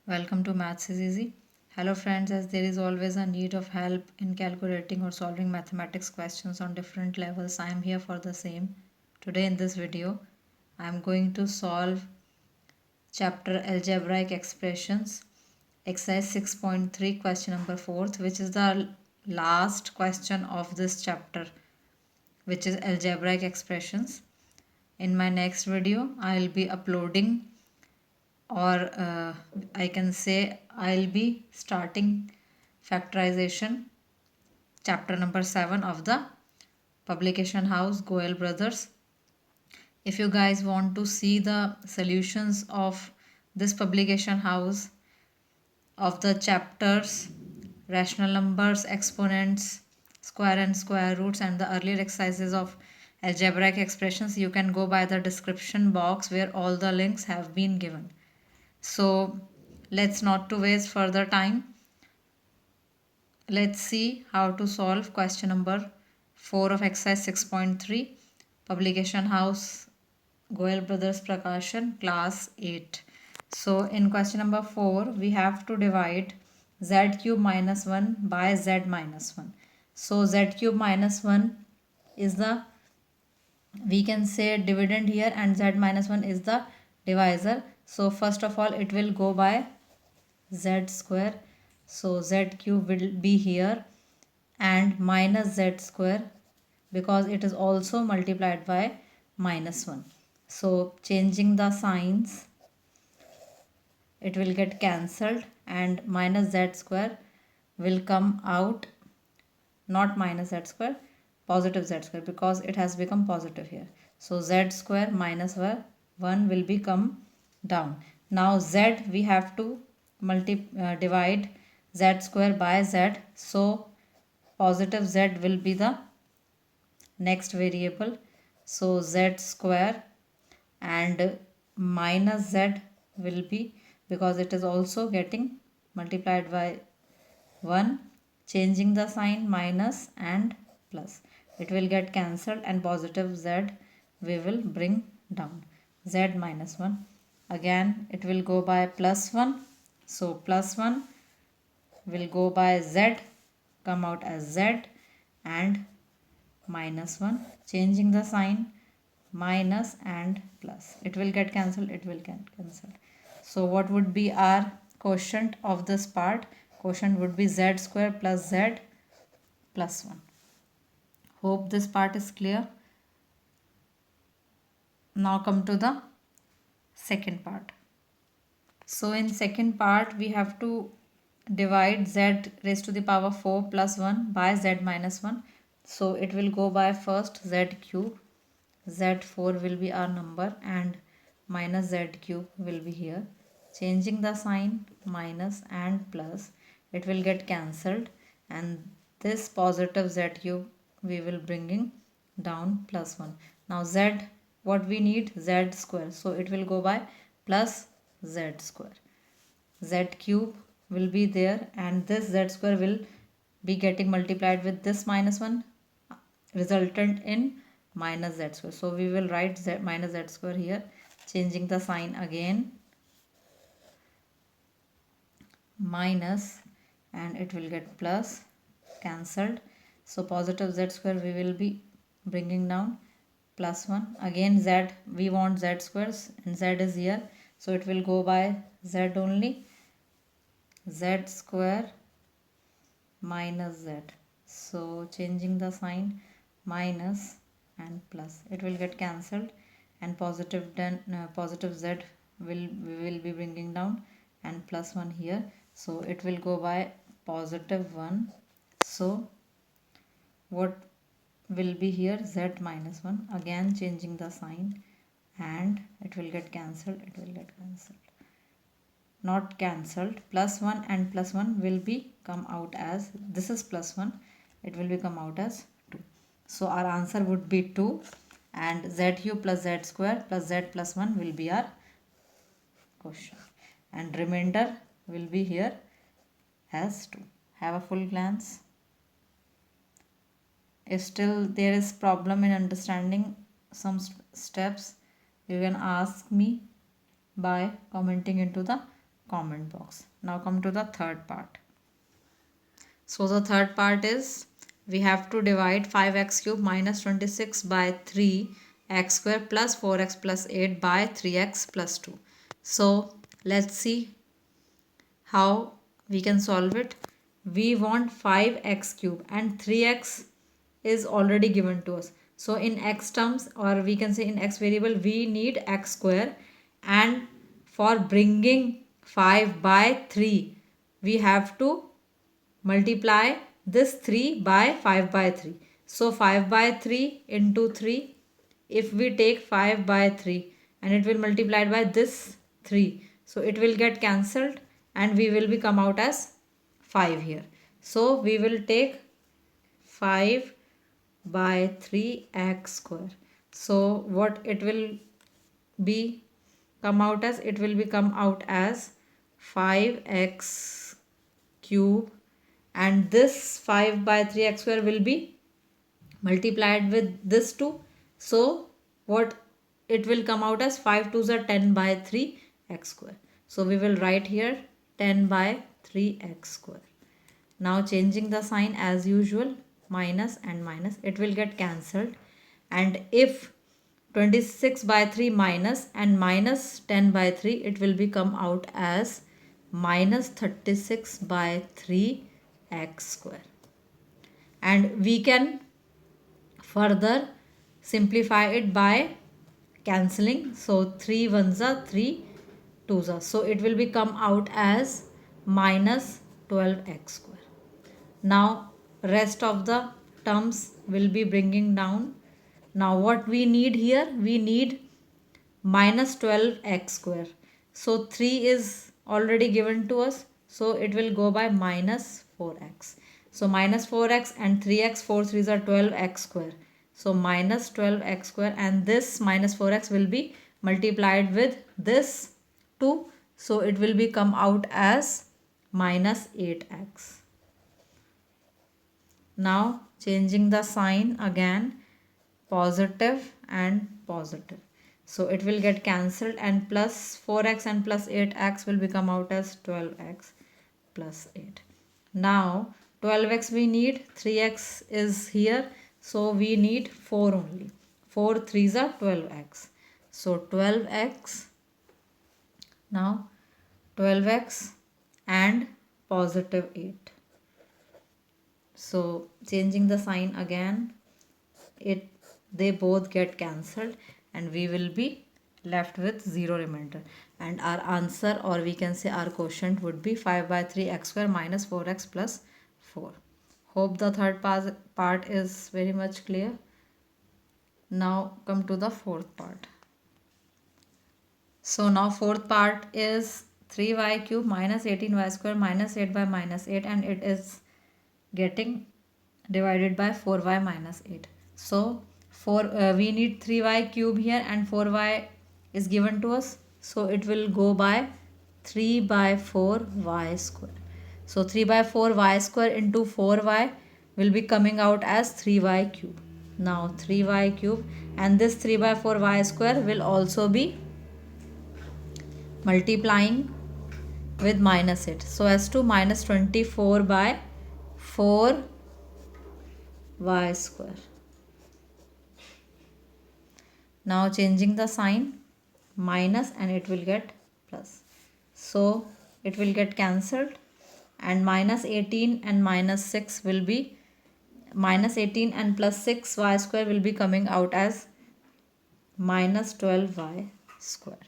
Welcome to Maths is Easy. Hello friends, as there is always a need of help in calculating or solving mathematics questions on different levels, I am here for the same. Today in this video, I am going to solve chapter Algebraic Expressions, exercise 6.3, question number 4, which is the last question of this chapter, which is Algebraic Expressions. In my next video, I will be uploading or I can say I'll be starting factorization chapter number 7 of the publication house Goel Brothers. If you guys want to see the solutions of this publication house of the chapters rational numbers, exponents, square and square roots, and the earlier exercises of algebraic expressions, you can go by the description box where all the links have been given. So let's not to waste further time. Let's see how to solve question number 4 of exercise 6.3, publication house Goel Brothers Prakashan, class 8. So in question number 4, we have to divide z cube minus 1 by z minus 1. So z cube minus 1 is the, we can say, dividend here, and z minus 1 is the divisor. So first of all it will go by z square. So z cube will be here and minus z square, because it is also multiplied by minus 1. So changing the signs, it will get cancelled and minus z square will come out, not minus z square, positive z square, because it has become positive here. So z square minus 1 will become down. Now z we have to divide z square by z. So positive z will be the next variable. So z square and minus z will be, because it is also getting multiplied by 1, changing the sign minus and plus, it will get cancelled and positive z we will bring down. Z minus 1, again it will go by plus 1. So plus 1 will go by z, come out as z, and minus 1, changing the sign minus and plus, it will get cancelled, it will get cancelled. So what would be our quotient of this part? Quotient would be z square plus z plus 1. Hope this part is clear. Now come to the second part. So in second part we have to divide z raised to the power 4 plus 1 by z minus 1. So it will go by first z cube, z4 will be our number, and minus z cube will be here. Changing the sign minus and plus, it will get cancelled, and this positive z cube we will bringing down plus 1. Now z, what we need? Z square. So it will go by plus z square. Z cube will be there, and this z square will be getting multiplied with this minus 1, resultant in minus z square. So we will write z minus z square here, changing the sign again minus, and it will get plus, cancelled. So positive z square we will be bringing down plus 1. Again z, we want z squares and z is here, so it will go by z only, z square minus z. So changing the sign minus and plus, it will get cancelled, and positive z we will be bringing down and plus 1 here. So it will go by positive 1. So what will be here? Z minus 1, again changing the sign, and it will get cancelled, it will get cancelled, not cancelled. Plus 1 and plus 1 will be come out as, this is plus 1, it will be come out as 2. So our answer would be 2, and z cube plus z square plus z plus 1 will be our question, and remainder will be here as 2. Have a full glance. If still there is problem in understanding some steps, you can ask me by commenting into the comment box. Now come to the third part. So the third part is we have to divide 5x cube minus 26 by 3x square plus 4x plus 8 by 3x plus 2. So let's see how we can solve it. We want 5x cube and 3x is already given to us. So in x terms, or we can say in x variable, we need x square, and for bringing 5 by 3 we have to multiply this 3 by 5 by 3. So 5 by 3 into 3, if we take 5 by 3 and it will multiplied by this 3, so it will get cancelled and we will be come out as 5 here. So we will take 5 by 3x square. So what it will be come out as, it will be come out as 5x cube, and this 5 by 3x square will be multiplied with this 2. So what it will come out as, 5 2s are 10 by 3x square. So we will write here 10 by 3x square. Now changing the sign as usual, minus and minus, it will get cancelled. And if 26 by 3 minus and minus 10 by 3, it will become out as minus 36 by 3x square. And we can further simplify it by cancelling. So 3 1s are 3 2s are. So it will become out as minus 12x square. Now rest of the terms will be bringing down. Now what we need here, we need minus 12x square. So 3 is already given to us, so it will go by minus 4x. So minus 4x and 3x, 4 3s are 12x square. So minus 12x square, and this minus 4x will be multiplied with this 2. So it will be come out as minus 8x. Now changing the sign again, positive and positive. So it will get cancelled, and plus 4x and plus 8x will become out as 12x plus 8. Now 12x we need, 3x is here, so we need 4 only. 4 3s are 12x. So 12x, now 12x and positive 8. So changing the sign again, they both get cancelled and we will be left with 0 remainder, and our answer, or we can say our quotient, would be 5 by 3 x square minus 4x plus 4. Hope the third part is very much clear. Now come to the fourth part. So now fourth part is 3y cube minus 18y square minus 8 by minus 8, and it is getting divided by 4y minus 8. So we need 3y cube here and 4y is given to us, so it will go by 3 by 4y square. So 3 by 4y square into 4y will be coming out as 3y cube. Now 3y cube, and this 3 by 4y square will also be multiplying with minus 8, so as to minus 24 by 4y square. Now changing the sign, minus, and it will get plus. So it will get cancelled, and minus 18 and minus 6 will be, minus 18 and plus 6y square will be coming out as minus 12y square.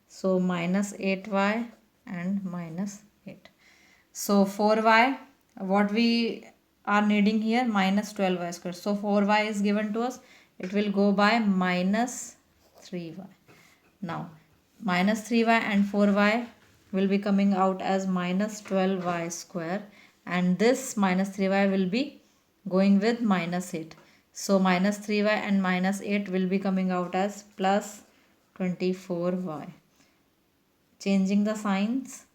So minus 8y and minus 8. So 4y, what we are needing here, minus 12y square. So 4y is given to us, it will go by minus 3y. Now minus 3y and 4y will be coming out as minus 12y square, and this minus 3y will be going with minus 8. So minus 3y and minus 8 will be coming out as plus 24y. Changing the signs,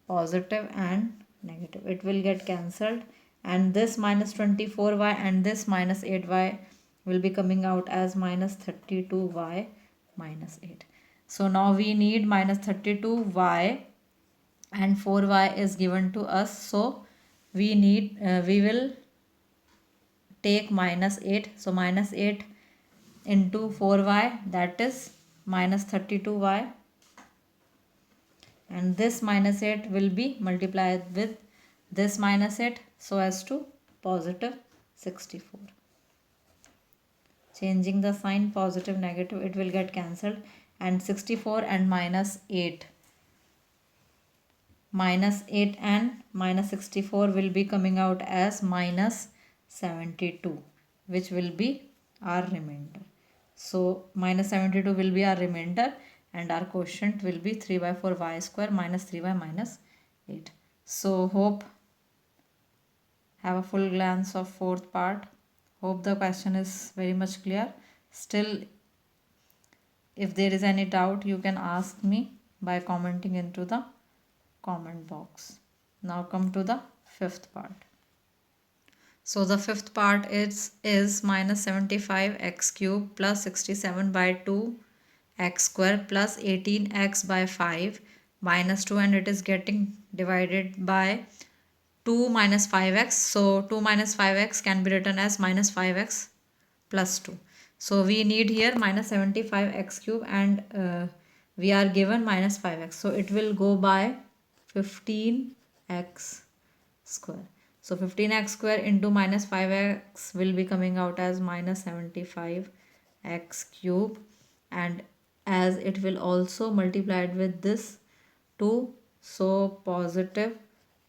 positive and negative, it will get cancelled, and this minus 24y and this minus 8y will be coming out as minus 32y minus 8. So now we need minus 32y and 4y is given to us, so we will take minus 8. So minus 8 into 4y, that is minus 32y, and this minus 8 will be multiplied with this minus 8 so as to positive 64. Changing the sign, positive negative, it will get cancelled, and 64 and minus 8 and minus 64 will be coming out as minus 72, which will be our remainder. So minus 72 will be our remainder, and our quotient will be 3 by 4 y square minus 3y minus 8. So hope have a full glance of fourth part. Hope the question is very much clear. Still, if there is any doubt, you can ask me by commenting into the comment box. Now come to the fifth part. So the fifth part is minus 75 x cube plus 67 by 2 x square plus 18x by 5 minus 2, and it is getting divided by 2 minus 5x. So 2 minus 5x can be written as minus 5x plus 2. So we need here minus 75 x cube, and we are given minus 5x. So it will go by 15x square. So 15x square into minus 5x will be coming out as minus 75x cube, and as it will also multiplied with this 2, so positive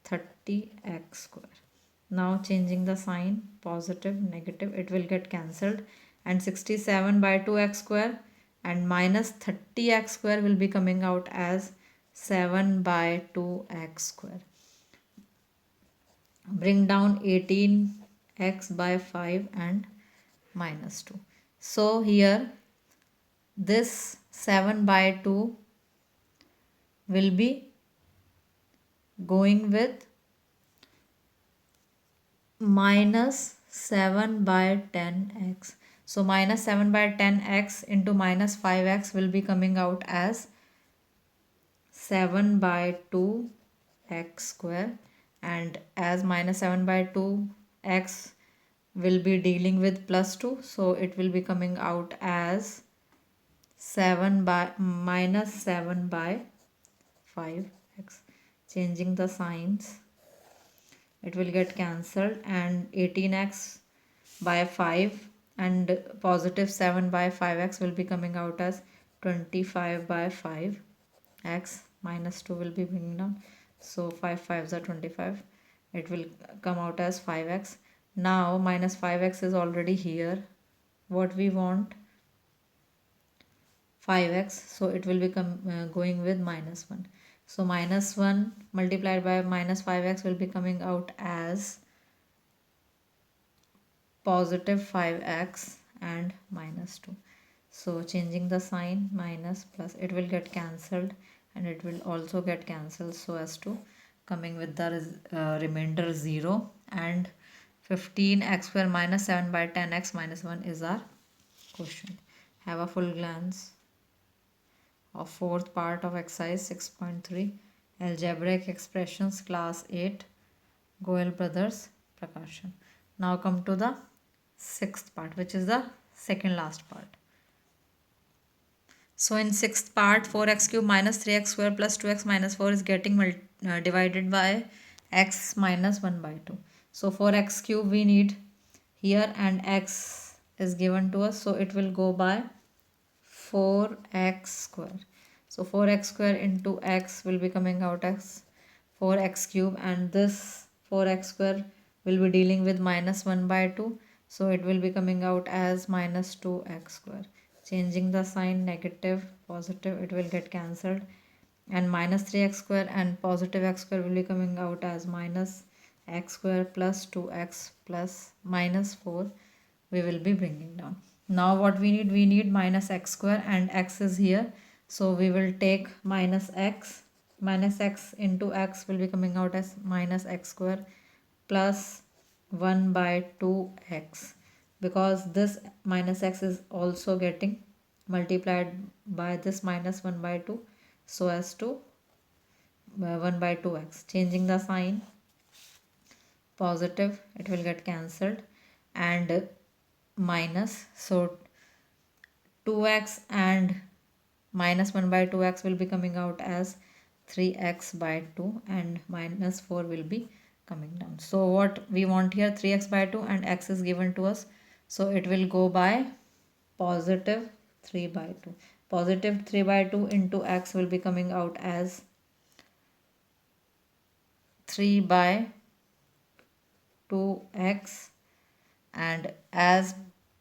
30x square. Now changing the sign, positive negative, it will get cancelled, and 67 by 2x square and minus 30x square will be coming out as 7 by 2x square. Bring down 18x by 5 and minus 2. So here this 7 by 2 will be going with minus 7 by 10x. So minus 7 by 10x into minus 5x will be coming out as 7 by 2x square, and as minus 7 by 2x will be dealing with plus 2, so it will be coming out as 7 by minus 7 by 5x. Changing the signs, it will get cancelled, and 18x by 5 and positive 7 by 5x will be coming out as 25 by 5x, minus 2 will be bringing down, so 5 5s are 25, it will come out as 5x. Now minus 5x is already here, what we want 5x, so it will become going with minus 1. So minus 1 multiplied by minus 5x will be coming out as positive 5x and minus 2. So changing the sign, minus plus, it will get cancelled, and it will also get cancelled so as to coming with the remainder 0, and 15x square minus 7 by 10x minus 1 is our question. Have a full glance of fourth part of exercise 6.3 algebraic expressions, class 8, Goel Brothers, Prakashan. Now come to the sixth part, which is the second last part. So in sixth part, 4x cube minus 3x square plus 2x minus 4 is getting divided by x minus 1 by 2. So 4x cube we need here, and x is given to us, so it will go by 4x square. So 4x square into x will be coming out as 4x cube, and this 4x square will be dealing with minus 1 by 2, so it will be coming out as minus 2x square. Changing the sign, negative positive, it will get cancelled, and minus 3x square and positive x square will be coming out as minus x square plus 2x plus minus 4 we will be bringing down. Now what we need minus x square, and x is here, so we will take minus x into x will be coming out as minus x square plus 1 by 2x, because this minus x is also getting multiplied by this minus 1 by 2 so as to 1 by 2x. Changing the sign, positive, it will get cancelled, and minus. So 2x and minus 1 by 2x will be coming out as 3x by 2, and minus 4 will be coming down. So what we want here, 3x by 2 and x is given to us. So it will go by positive 3 by 2. Positive 3 by 2 into x will be coming out as 3 by 2x, and as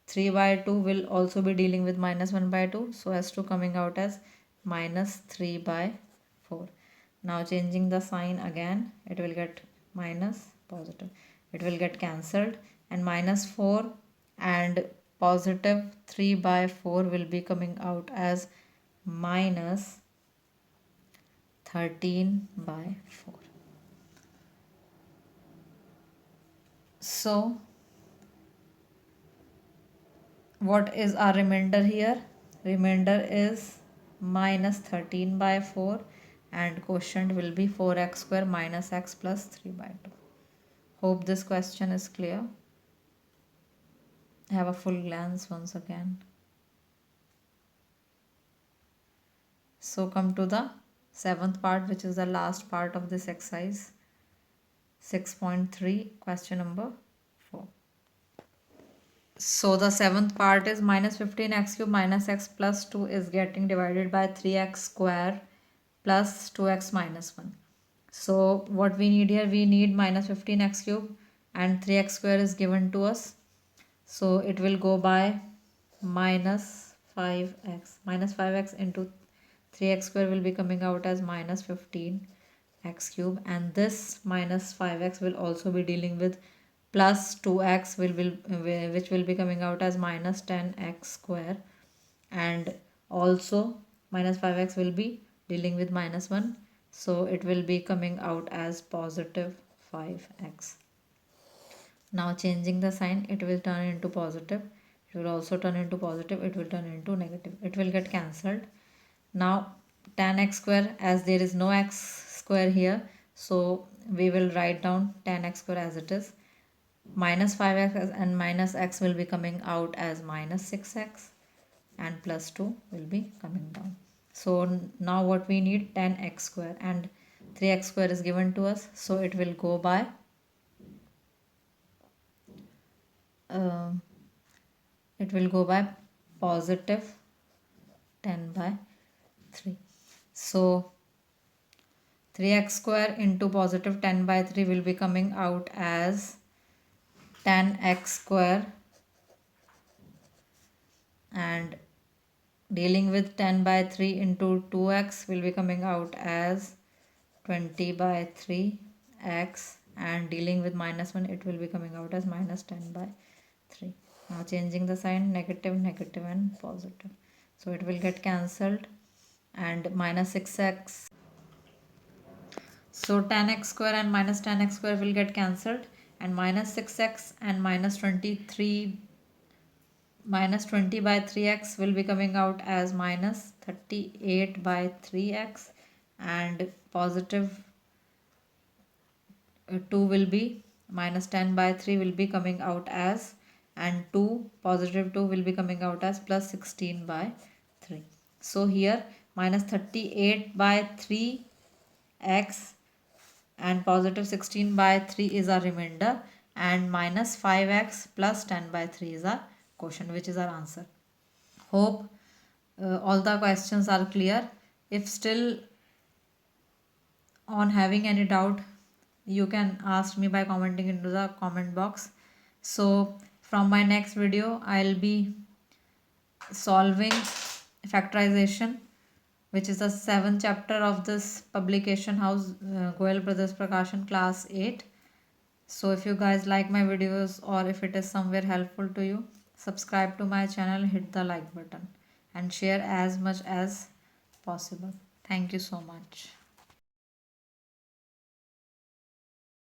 3 by 2 will also be dealing with minus 1 by 2, so as to coming out as minus 3 by 4. Now changing the sign again, it will get minus, positive, it will get cancelled, and minus 4 and positive 3 by 4 will be coming out as minus 13 by 4. So what is our remainder here? Remainder is minus 13 by 4, and quotient will be 4x square minus x plus 3 by 2. Hope this question is clear. Have a full glance once again. So come to the 7th part, which is the last part of this exercise. 6.3, question number 4. So the 7th part is minus 15x cube minus x plus 2 is getting divided by 3x square plus 2x minus 1. So what we need here, we need minus 15x cube and 3x square is given to us. So it will go by minus 5x. Minus 5x into 3x square will be coming out as minus 15x cube, and this minus 5x will also be dealing with plus 2x which will be coming out as minus 10x square, and also minus 5x will be dealing with minus 1, so it will be coming out as positive 5x. Now changing the sign, it will turn into positive, it will also turn into positive, it will turn into negative, it will get cancelled. Now tan x square, as there is no x square here, so we will write down tan x square as it is. Minus 5x and minus x will be coming out as minus 6x, and plus 2 will be coming down. So now what we need, tan x square, and 3x square is given to us, so it will go by positive 10 by 3. So 3x square into positive 10 by 3 will be coming out as tan x square, and dealing with 10 by 3 into 2x will be coming out as 20 by 3x, and dealing with minus 1 it will be coming out as minus 10 by 3. Now changing the sign, negative, negative and positive, so it will get cancelled, and minus 6x. So tan x square and minus tan x square will get cancelled, and minus 6x and minus 20 by 3x will be coming out as minus 38 by 3x, and positive 2 will be minus 10 by 3 will be coming out as, and positive 2 will be coming out as plus 16 by 3. So here minus 38 by 3x and positive 16 by 3 is our remainder, and minus 5x plus 10 by 3 is our quotient, which is our answer. Hope all the questions are clear. If still on having any doubt, you can ask me by commenting into the comment box. So from my next video, I'll be solving factorization, which is the 7th chapter of this publication house, Goel Brothers Prakashan, class 8. So if you guys like my videos, or if it is somewhere helpful to you, subscribe to my channel, hit the like button and share as much as possible. Thank you so much.